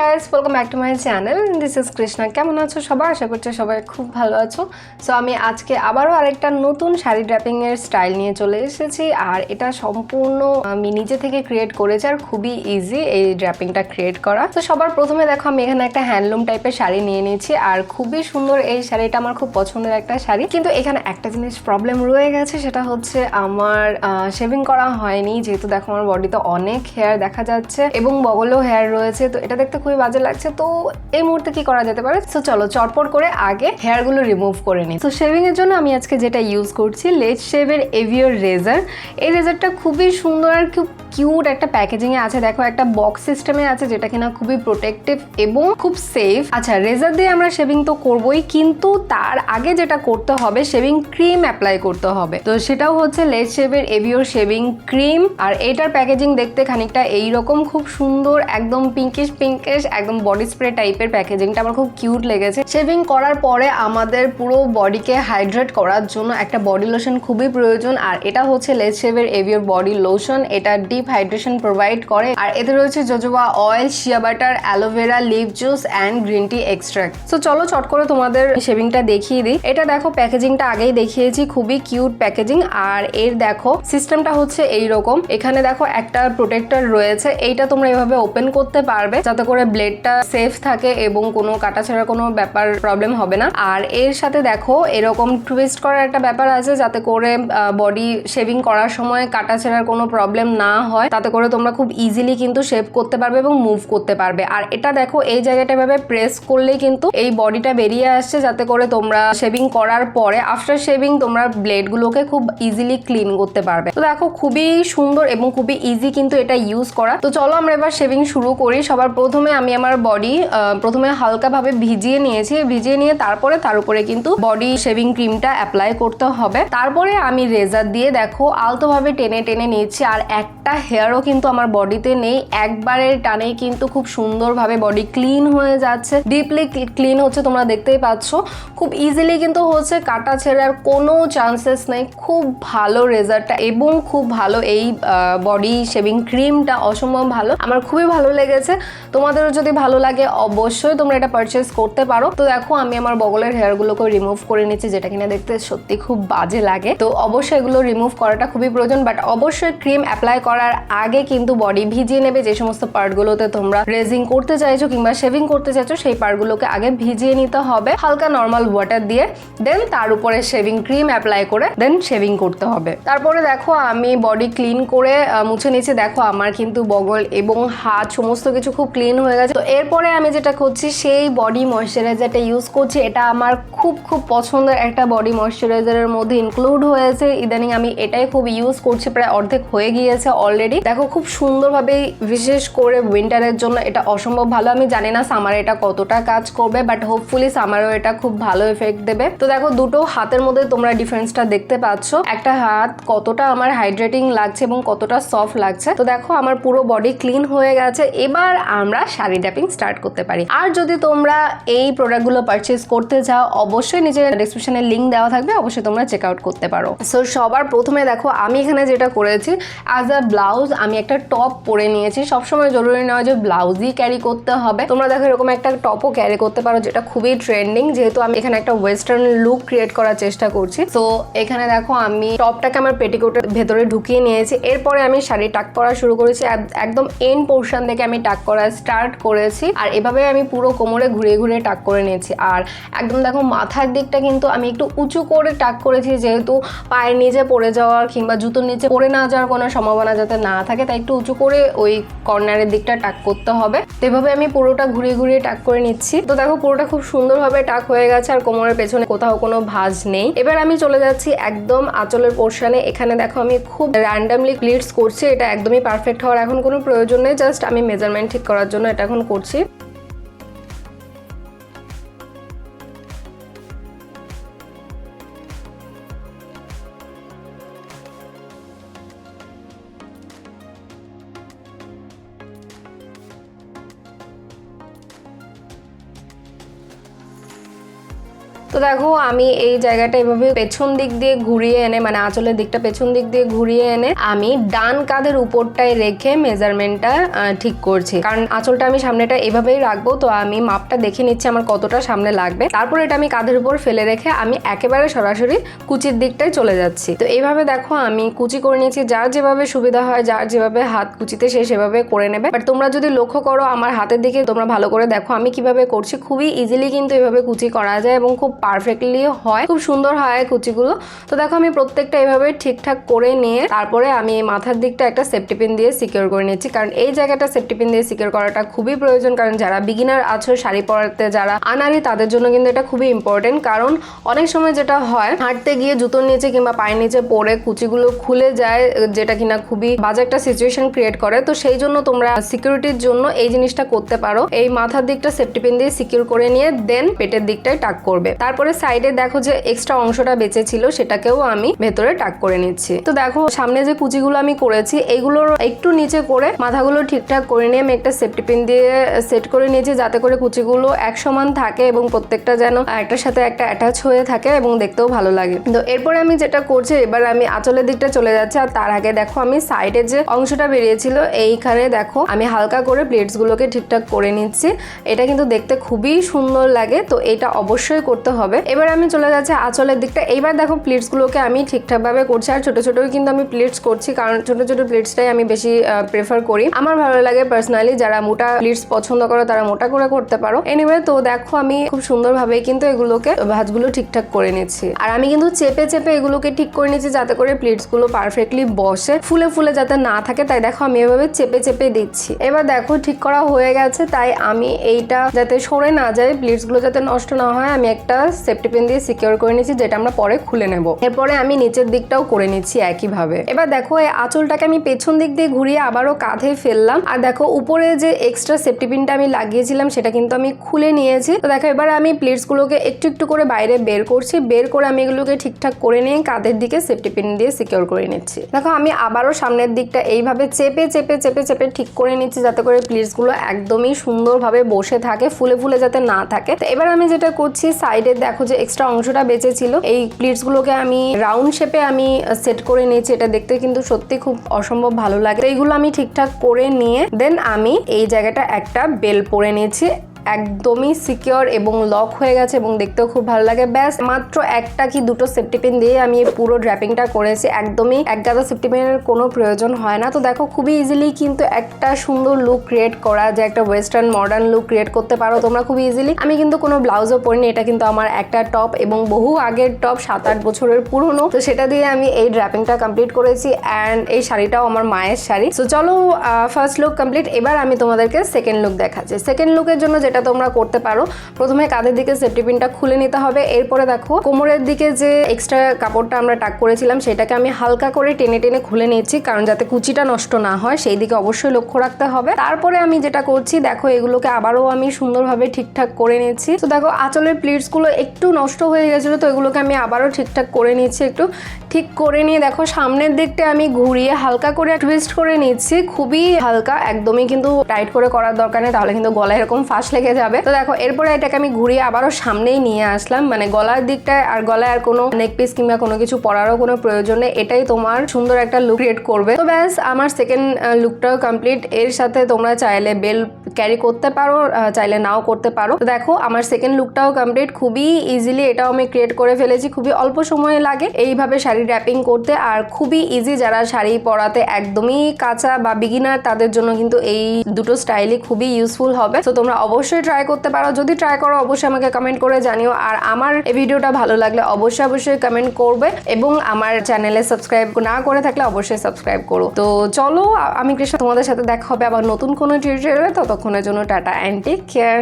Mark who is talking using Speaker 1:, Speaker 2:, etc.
Speaker 1: Guys, welcome back to my channel. This is Krishna. কেমন আছো সবাই? আশা করছি সবাই খুব ভালো আছো। সো আমি আজকে আবারও আরেকটা নতুন শাড়ি ড্র্যাপিং এর স্টাইল নিয়ে চলে এসেছি। আর এটা সম্পূর্ণ আমি নিজে থেকে ক্রিয়েট করেছি আর খুবই ইজি এই ড্র্যাপিংটা ক্রিয়েট করা। তো সবার প্রথমে দেখো আমি এখানে একটা হ্যান্ডলুম টাইপের শাড়ি নিয়ে নিয়েছি আর খুবই সুন্দর এই শাড়িটা, আমার খুব পছন্দের একটা শাড়ি। কিন্তু এখানে একটা জিনিস প্রবলেম রয়ে গেছে, সেটা হচ্ছে আমার শেভিং করা হয়নি। যেহেতু দেখো আমার বডিতে অনেক হেয়ার দেখা যাচ্ছে এবং বগলেও হেয়ার রয়েছে, তো এটা দেখতে খুবই বাজে লাগছে। তো এই মুহূর্তে কি করা যেতে পারে? তো চলো চটপট করে আগে হেয়ার গুলো রিমুভ করে নিই। তো শেভিং এর জন্য আমি আজকে যেটা ইউজ করছি লেট শেভের এভিওর রেজার। এই রেজারটা খুবই সুন্দর আর খুব কিউট একটা প্যাকেজিং এ আছে। দেখো একটা বক্স সিস্টেমে আছে যেটা কিনা খুবই প্রোটেক্টিভ এবং খুব সেফ। আচ্ছা, রেজার দিয়ে আমরা শেভিং তো করবোই, কিন্তু তার আগে যেটা করতে হবে শেভিং ক্রিম অ্যাপ্লাই করতে হবে। তো সেটাও হচ্ছে লেট শেভের এভিওর শেভিং ক্রিম। আর এটার প্যাকেজিং দেখতে খানিকটা এইরকম, খুব সুন্দর, একদম পিঙ্কিশ একদম বডি স্প্রে টাইপের প্যাকেজিংটা আমার খুব কিউট লেগেছে। শেভিং করার পরে আমাদের পুরো বডিকে হাইড্রেট করার জন্য একটা বডি লোশন খুবই প্রয়োজন। আর এটা হচ্ছে লেট শেভের এভিওর বডি লোশন। এটা ডিপ হাইড্রেশন প্রোভাইড করে আর এতে রয়েছে jojoba oil, shea butter, aloe vera, leaf juice and green tea extract. So চলো চট করে তোমাদের শেভিংটা দেখিয়ে দিই। এটা দেখো প্যাকেজিংটা আগেই দেখিয়েছি, খুবই কিউট প্যাকেজিং। আর এর দেখো সিস্টেমটা হচ্ছে এইরকম। এখানে দেখো একটা প্রোটেক্টর রয়েছে, এইটা তোমরা এভাবে ওপেন করতে পারবে যাতে করে ব্লেডটা সেফ থাকে এবং কোনো কাটা ছাড়া কোনো ব্যাপার প্রবলেম হবে না। আর এর সাথে দেখো এরকম টুইস্ট করার একটা ব্যাপার আছে যাতে করে বডি শেভিং করার সময় কাটা ছেঁড়ার কোনো প্রবলেম না হয়, তাতে করে তোমরা খুব ইজিলি কিন্তু শেভ করতে পারবে এবং মুভ করতে পারবে। আর এটা দেখো এই জায়গাটা এভাবে প্রেস করলেই কিন্তু এই বডিটা বেরিয়ে আসছে, যাতে করে তোমরা শেভিং করার পরে আফটার শেভিং তোমরা ব্লেডগুলোকে খুব ইজিলি ক্লিন করতে পারবে। তো দেখো খুবই সুন্দর এবং খুবই ইজি কিন্তু এটা ইউজ করা। তো চলো আমরা এবার শেভিং শুরু করি। সবার প্রথমে আমি আমার বডি প্রথমে হালকাভাবে ভিজিয়ে নিয়েছি, ভিজিয়ে নিয়ে তারপরে তার উপরে কিন্তু বডি শেভিং ক্রিমটা অ্যাপ্লাই করতে হবে। তারপরে আমি রেজার দিয়ে দেখো আলতোভাবে টেনে টেনে নিচ্ছি। আর একটা হেয়ারও কিন্তু আমার বডিতে নেই, একবারের টানেই কিন্তু খুব সুন্দরভাবে বডি ক্লিন হয়ে যাচ্ছে, ডিপলি ক্লিন হচ্ছে, তোমরা দেখতেই পাচ্ছ। খুব ইজিলি কিন্তু হচ্ছে, কাটা ছেঁড়ার কোনো চান্সেস নেই। খুব ভালো রেজারটা এবং খুব ভালো এই বডি শেভিং ক্রিমটা, অসম্ভব ভালো, আমার খুবই ভালো লেগেছে। তোমাদেরও যদি ভালো লাগে অবশ্যই তোমরা এটা পারচেস করতে পারো। তো দেখো আমি আমার বগলের হেয়ারগুলোকে রিমুভ করে নিচ্ছি, যেটা কিনা দেখতে সত্যি খুব বাজে লাগে। তো অবশ্যই এগুলো রিমুভ করাটা খুবই প্রয়োজন, বাট অবশ্যই ক্রিম অ্যাপ্লাই করার আগে কিন্তু বডি ভিজিয়ে নেবে। যে সমস্ত পার্টগুলোতে তোমরা রেজিং করতে চাইছো কিংবা শেভিং করতে চাইছো সেই পার্টগুলোকে আগে ভিজিয়ে নিতে হবে হালকা নর্মাল ওয়াটার দিয়ে, দেন তার উপরে শেভিং ক্রিম অ্যাপ্লাই করে দেন শেভিং করতে হবে। তারপরে দেখো আমি বডি ক্লিন করে মুছে নিচ্ছি। দেখো আমার কিন্তু বগল এবং হাত সমস্ত কিছু খুব ক্লিন হয়ে গেছে। তো এরপরে আমি যেটা করছি সেই বডি ময়শ্চারাইজারটা ইউজ করছি। এটা আমার খুব পছন্দের একটা বডি ময়শ্চারাইজারের মধ্যে ইনক্লুড হয়েছে। ইদানিং আমি এটাই খুব ইউজ করছি, প্রায় অর্ধেক হয়ে গিয়েছে অলরেডি। দেখো খুব সুন্দরভাবে, বিশেষ করে উইন্টারের জন্য এটা অসম্ভব ভালো। আমি জানি না সামারে এটা কতটা কাজ করবে, বাট হোপফুলি সামারেও এটা খুব ভালো এফেক্ট দেবে। তো দেখো দুটো হাতের মধ্যে তোমরা ডিফারেন্সটা দেখতে পাচ্ছ, একটা হাত কতটা আমার হাইড্রেটিং লাগছে এবং কতটা সফট লাগছে। তো দেখো আমার পুরো বডি ক্লিন হয়ে গেছে। এবার আমরা শাড়ি ড্র্যাপিং স্টার্ট করতে পারি। আর যদি তোমরা এই প্রোডাক্টগুলো পারচেজ করতে চাও অবশ্যই নিচে ডেসক্রিপশনে লিঙ্ক দেওয়া থাকবে, অবশ্যই তোমরা চেক আউট করতে পারো। সো সবার প্রথমে দেখো আমি এখানে যেটা করেছি, অ্যাজ আ ব্লাউজ আমি একটা টপ পরে নিয়েছি। সবসময় জরুরি নয় যে ব্লাউজই ক্যারি করতে হবে, তোমরা দেখো এরকম একটা টপও ক্যারি করতে পারো, যেটা খুবই ট্রেন্ডিং। যেহেতু আমি এখানে একটা ওয়েস্টার্ন লুক ক্রিয়েট করার চেষ্টা করছি, তো এখানে দেখো আমি টপটাকে আমার পেটিকোটের ভেতরে ঢুকিয়ে নিয়েছি। এরপরে আমি শাড়ি টাক করা শুরু করেছি, একদম এন্ড পোর্শন থেকে আমি টাক করা স্টার্ট করেছি। আর এভাবে আমি পুরো কোমরে ঘুরিয়ে ঘুরিয়ে টাক করে নিয়েছি। আর একদম দেখো মাথার দিকটা কিন্তু আমি একটু উঁচু করে টাক করেছি, যেহেতু পায়ের নিচে পড়ে যাওয়ার কিংবা জুতোর নিচে পড়ে না যাওয়ার কোনো সম্ভাবনা যাতে না থাকে, তাই একটু উঁচু করে ওই কর্নারের দিকটা টাক করতে হবে। তো এভাবে আমি পুরোটা ঘুরিয়ে ঘুরিয়ে টাক করে নিচ্ছি। তো দেখো পুরোটা খুব সুন্দরভাবে টাক হয়ে গেছে আর কোমরের পেছনে কোথাও কোনো ভাঁজ নেই। এবার আমি চলে যাচ্ছি একদম আঁচলের পোর্শনে। এখানে দেখো আমি খুব র্যান্ডামলি প্লিটস করছি, এটা একদমই পারফেক্ট হওয়ার এখন কোনো প্রয়োজন নেই, জাস্ট আমি মেজারমেন্ট ঠিক করার জন্য এটা এখন করছি। তো দেখো আমি এই জায়গাটা এভাবে পেছন দিক দিয়ে ঘুরিয়ে এনে, মানে আঁচলের দিকটা পেছন দিক দিয়ে ঘুরিয়ে এনে আমি ডান কাঁধের উপরটায় রেখে মেজারমেন্টটা ঠিক করছি, কারণ আঁচলটা আমি সামনেটা এভাবেই রাখবো। তো আমি মাপটা দেখে নিচ্ছি আমার কতটা সামনে লাগবে, তারপর এটা আমি কাঁধের উপর ফেলে রেখে আমি একেবারে সরাসরি কুচির দিকটায় চলে যাচ্ছি। তো এইভাবে দেখো আমি কুচি করে নিয়েছি, যার যেভাবে সুবিধা হয়, যার যেভাবে হাত কুচিতে সে সেভাবে করে নেবে। বাট তোমরা যদি লক্ষ্য করো আমার হাতের দিকে তোমরা ভালো করে দেখো আমি কিভাবে করছি, খুবই ইজিলি কিন্তু এভাবে কুচি করা যায় এবং খুব পারফেক্টলি হয়, খুব সুন্দর হয় কুচিগুলো। তো দেখো আমি প্রত্যেকটা এইভাবে ঠিকঠাক করে নিয়ে তারপরে আমি এই মাথার দিকটা একটা সেফটি পিন দিয়ে সিকিউর করে নিচ্ছি, কারণ এই জায়গাটা সেফটি পিন দিয়ে সিকিউর করাটা খুবই প্রয়োজন। কারণ যারা বিগিনার আছো শাড়ি পরাতে যারা আনারি তাদের জন্য কিন্তু এটা খুবই ইম্পর্টেন্ট। কারণ অনেক সময় যেটা হয় হাঁটতে গিয়ে জুতোর নিচে কিংবা পায়ের নিচে পড়ে কুচিগুলো খুলে যায়, যেটা কিনা খুবই বাজে একটা সিচুয়েশন ক্রিয়েট করে। তো সেই জন্য তোমরা সিকিউরিটির জন্য এই জিনিসটা করতে পারো, এই মাথার দিকটা সেফটি পিন দিয়ে সিকিউর করে নিয়ে দেন পেটের দিকটায় টাক করবে। তারপরে সাইডে দেখো যে এক্সট্রা অংশটা বেঁচে ছিল সেটাকেও আমি ভেতরে টাক করে নিচ্ছি। তো দেখো সামনে যে কুচিগুলো আমি করেছি এইগুলোর একটু নিচে করে মাথাগুলো ঠিকঠাক করে নিয়ে আমি একটা সেফটি পিন দিয়ে সেট করে নিয়েছি, যাতে করে কুচিগুলো এক সমান থাকে এবং প্রত্যেকটা যেন একটার সাথে একটা অ্যাটাচ হয়ে থাকে এবং দেখতেও ভালো লাগে। তো এরপরে আমি যেটা করছি, এবার আমি আঁচলের দিকটা চলে যাচ্ছি। আর তার আগে দেখো আমি সাইডে যে অংশটা বেরিয়েছিল এইখানে দেখো আমি হালকা করে প্লেটস গুলোকে ঠিকঠাক করে নিচ্ছি। এটা কিন্তু দেখতে খুবই সুন্দর লাগে, তো এটা অবশ্যই করতে হবে। এবার আমি চলে যাচ্ছি আঁচলের দিকটা। এইবার দেখো প্লেটস গুলোকে আমি ঠিকঠাক ভাবে করছি, আর ছোট ছোটই কিন্তু আমি প্লেটস করছি, কারণ ছোট ছোট প্লেটসটাই আমি বেশি প্রেফার করি, আমার ভালো লাগে পার্সোনালি। যারা মোটা প্লেটস পছন্দ করো তারা মোটা করে করতে পারো। এনিওয়ে তো দেখো আমি খুব সুন্দরভাবে কিন্তু এগুলোকে ভাঁজগুলো ঠিকঠাক করে নিচ্ছি, আর আমি কিন্তু চেপে চেপে এগুলোকে ঠিক করে নিচ্ছি যাতে করে প্লেটস গুলো পারফেক্টলি বসে, ফুলে ফুলে যাতে না থাকে। তাই দেখো আমি এভাবে চেপে চেপে দিচ্ছি। এবার দেখো ঠিক করা হয়ে গেছে, তাই আমি এইটা যাতে সরে না যায়, প্লেটস গুলো যাতে নষ্ট না হয়, আমি একটা সেফটি পিন দিয়ে সিকিউর করে নিচ্ছি, যেটা আমরা পরে খুলে নেব। এরপরে আমি নিচের দিকটাও করে নিচ্ছি একইভাবে। এবার দেখো এই আঁচলটাকে আমি পেছন দিক দিয়ে ঘুরিয়ে আবারও কাঁধে ফেললাম, আর দেখো উপরে যে এক্সট্রা সেফটি পিনটা আমি লাগিয়েছিলাম সেটা কিন্তু আমি খুলে নিয়েছি। তো দেখো এবার আমি প্লেটস গুলোকে একটু একটু করে বাইরে বের করছি, বের করে আমি এগুলোকে ঠিকঠাক করে নিয়ে কাঁধের দিকে সেফটি পিন দিয়ে সিকিউর করে নিচ্ছি। দেখো আমি আবারও সামনের দিকটা এইভাবে চেপে চেপে চেপে চেপে ঠিক করে নিচ্ছি, যাতে করে প্লেটস গুলো একদমই সুন্দরভাবে বসে থাকে, ফুলে ফুলে যাতে না থাকে। তো এবার আমি যেটা করছি, সাইডে দেখো যে এক্সট্রা অংশটা বেঁচে ছিল, এই প্লেটস গুলোকে আমি রাউন্ড শেপে আমি সেট করে নিয়েছি। এটা দেখতে কিন্তু সত্যি খুব অসম্ভব ভালো লাগে। তো এইগুলো আমি ঠিকঠাক করে নিয়ে দেন আমি এই জায়গাটা একটা বেল পরে নিয়েছি, একদমই সিকিউর এবং লক হয়ে গেছে এবং দেখতেও খুব ভালো লাগে। ব্যাস মাত্র একটা কি দুটো সেফটি পিন দিয়ে আমি পুরো ড্র্যাপিংটা করেছি, একদমই এক গাদা সেফটি পিনের কোনো প্রয়োজন হয় না। তো দেখো খুবই ইজিলি কিন্তু একটা সুন্দর লুক ক্রিয়েট করা যায়, একটা ওয়েস্টার্ন মডার্ন লুক ক্রিয়েট করতে পারো তোমরা খুব ইজিলি। আমি কিন্তু কোনো ব্লাউজও পরিনি, এটা কিন্তু আমার একটা টপ এবং বহু আগের টপ, 7-8 বছরের পুরনো। তো সেটা দিয়ে আমি এই ড্র্যাপিংটা কমপ্লিট করেছি, অ্যান্ড এই শাড়িটাও আমার মায়ের শাড়ি। তো চলো ফার্স্ট লুক কমপ্লিট, এবার আমি তোমাদেরকে সেকেন্ড লুক দেখাচ্ছি। সেকেন্ড লুকের জন্য যেটা তোমরা করতে পারো, প্রথমে কাঁধের দিকে সেফটি পিনটা খুলে নিতে হবে। এরপরে দেখো কোমরের দিকে যে এক্সট্রা কাপড়টা আমরা টাক করেছিলাম সেটাকে আমি হালকা করে টেনে টেনে খুলে নিচ্ছি, কারণ যাতে কুচিটা নষ্ট না হয় সেই দিকে অবশ্যই লক্ষ্য রাখতে হবে। তারপরে আমি যেটা করছি, দেখো এগুলোকে আবারও আমি সুন্দরভাবে ঠিকঠাক করে নিচ্ছি। তো দেখো আঁচলের প্লিটস গুলো একটু নষ্ট হয়ে গেছিলো, তো এগুলোকে আমি আবারও ঠিকঠাক করে নিচ্ছি। একটু ঠিক করে নিয়ে দেখো সামনের দিকটা আমি ঘুরিয়ে হালকা করে টুইস্ট করে নিচ্ছি, খুবই হালকা, একদমই কিন্তু টাইট করে করার দরকার নেই, তাহলে কিন্তু গলায় এরকম ফাঁস লেগে যাবে। তো দেখো এরপরে এটাকে আমি ঘুরিয়ে আবারও সামনেই নিয়ে আসলাম, মানে গলার দিকটায়, আর গলায় আর কোনো নেক পিস কিংবা কোনো কিছু পরারও কোনো প্রয়োজন নেই, এটাই তোমার সুন্দর একটা লুক ক্রিয়েট করবে। তো ব্যাস আমার সেকেন্ড লুকটাও কমপ্লিট। এর সাথে তোমরা চাইলে বেল ক্যারি করতে পারো, চাইলে নাও করতে পারো। তো দেখো আমার সেকেন্ড লুকটাও কমপ্লিট, খুবই ইজিলি এটাও আমি ক্রিয়েট করে ফেলেছি, খুবই অল্প সময় লাগে এইভাবে শাড়ি র্যাপিং করতে, আর খুবই ইজি। যারা শাড়ি পরাতে একদমই কাঁচা বা বিগিনার তাদের জন্য কিন্তু এই দুটো স্টাইলই খুবই ইউজফুল হবে। তো তোমরা অবশ্যই ট্রাই করতে পারো, যদি ট্রাই করো অবশ্যই আমাকে কমেন্ট করে জানিও। আর আমার এই ভিডিওটা ভালো লাগলে অবশ্যই কমেন্ট করবে, এবং আমার চ্যানেলে সাবস্ক্রাইব না করে থাকলে অবশ্যই সাবস্ক্রাইব করো। তো চলো আমি কৃষ্ণা, তোমাদের সাথে দেখা হবে আবার নতুন কোনো টিউটোরিয়ালে। ততক্ষণের জন্য টাটা অ্যান্ড টেক কেয়ার।